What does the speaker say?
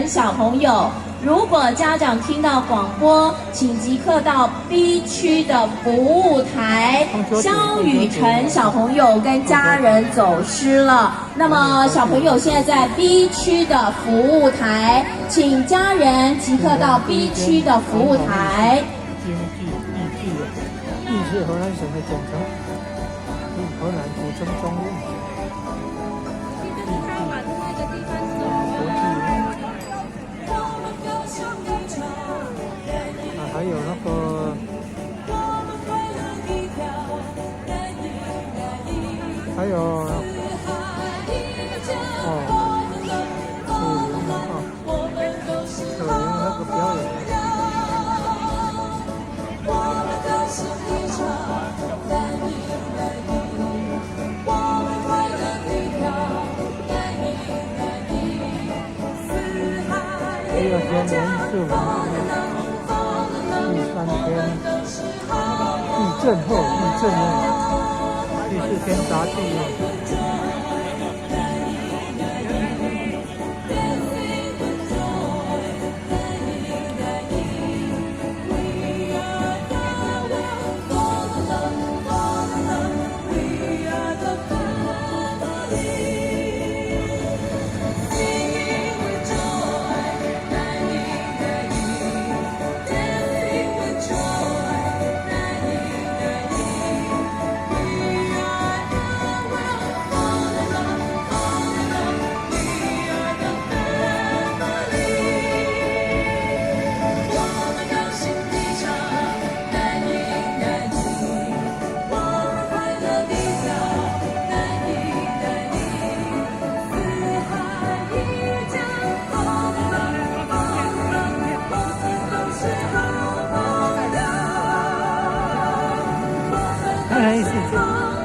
小朋友。如果家长听到广播，请即刻到 B 区的服务台。肖雨辰小朋友跟家人走失了，那么小朋友现在在 B 区的服务台，请家人即刻到 B 区的服务台。京剧意是河南省的简称，河南古称中路。还有那个，还有可怜那个表演。第二天连续5天。第3天地震后，地震后，第4天杂技。哎，谢谢。